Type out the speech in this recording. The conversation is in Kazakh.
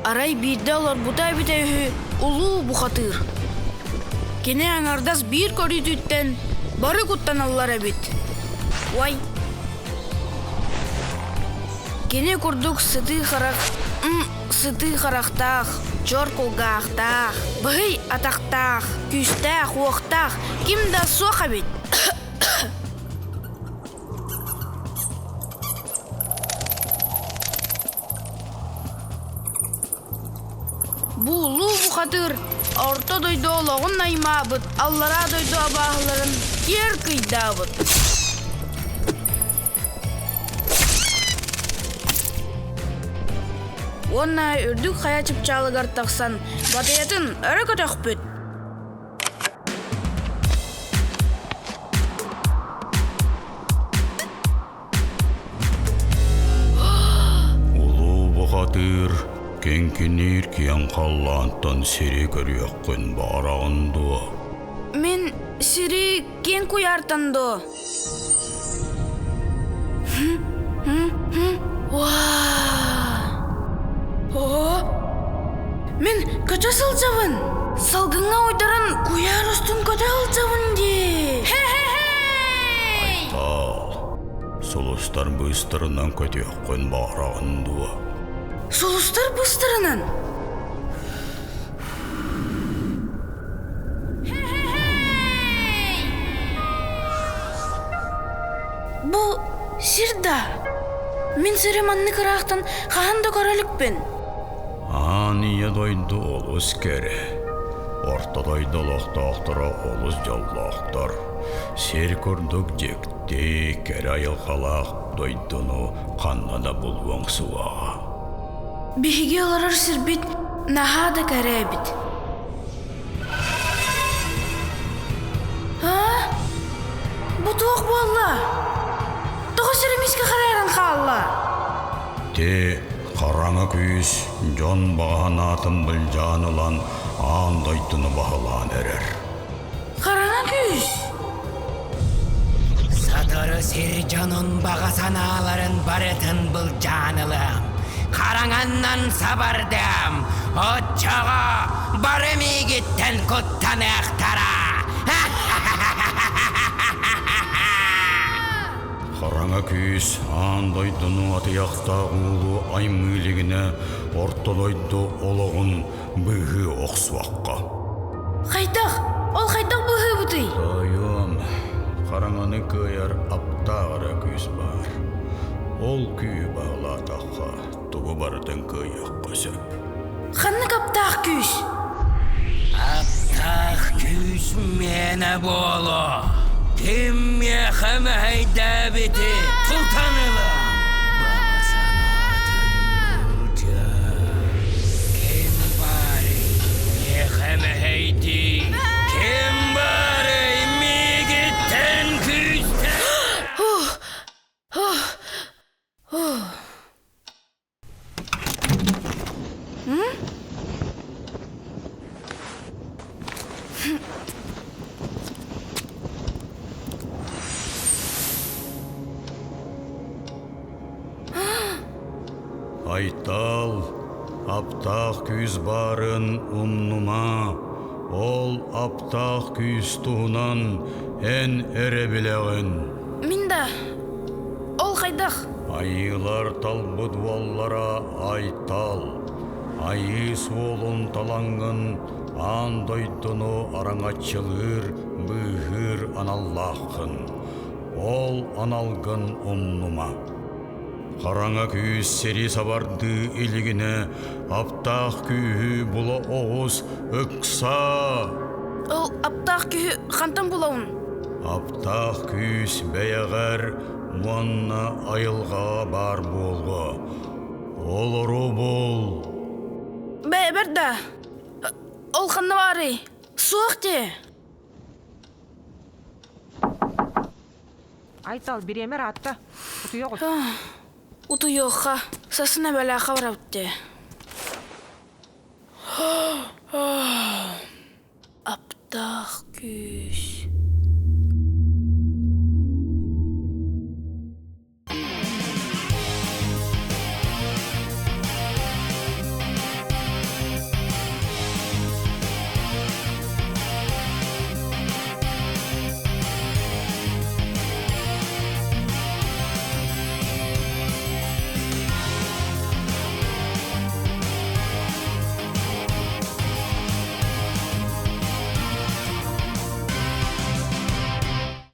Арай бирде олар бутай битеүһү улуу бухатыр. Кене аңардас бир көрүтүттен бары куттан аллар бит. Вай. Кене курдук сыты характах, чоркулгахтах, бый атактах, күстах, уохтах, ким да соха бит. Бу улуу бухатыр орто дойдо ологун наймабыт, аллара дойдо абааларын кер кыйдабыт. Онна үрдүк хая чыпчалыгар тақсан, батаятын өрі көтөк бүт. Улуу бухатыр кенкинир киян қаллантан сири көрүөккүн барағынды. Мен сири кен куяртанды. Мен көтө сылжабын. Салгыңа ойдаран куяр устун көтө алжабын де. Айтал, сулустар быстырынан көтөккүн барағынды. Сулустар быстырынан? Бу сирда. Мен сиреманны кырақтан қағанды көрілікпен. Ания дойду олус кере. Орта дойду лохтақтыра олус жаллақтар. Сер көрдік жекті кере айылқалақ дойдуну қаннада бұлуан суаға. Биһиге оларар сирбит нахада кәрәбит. Бу тоқ болла. Тоғы сиремиске қарайран қалла. Те қараңа күйіс жон бағанатын білжан ұлан андайдыны бағылан әрер. Қараңа күйіс? Сатыры сері жонын бағасаналарын барытын білжан ұлам. Қараңаннан сабардам, отчаға барым егіттен құттан әқтара. Қараңа күйіс андайдыны атыяқта ұлы аймылігіне орталайды олығын бүгі оқсуаққа. Қайтақ, ол қайтақ бүгі бұты? Тайым, қараңаны көйер аптағыра күйіс бар. Ол күй бағлатаққа тұғы бардың көйіққа сөп. Қанны қаптақ күйіс? Аптақ күйіс мені болу. Кім мехім әйді біті тұлтанылым. Бағасанатын бұжа. Кім бары мехім әйді. Кім бары мегіттен күзді. Айтал, аптақ күйіз барын ұмнума, ол аптақ күйіз туынан ән әрі білеғін. Минда, ол қайдақ? Айылар талбыд валлара айтал, айы суолун талаңын, андойдыны араңатчылыр, бұғыр аналлақын. Ол аналғын ұмнума. Қараңа күйіс сери сабарды илігіне, аптақ күйі бұла оғыз өкса. Ол аптақ күйі қантан болауын? Аптақ күйіс бәйәғар мұанна айылға бар болғы. Ол ұру бол. Бәрді. Ол қанна бары. Суақ де. Айтал, биремер атта. Утуя ғой. Уту жоққа. Сасына бәлі қавырапты.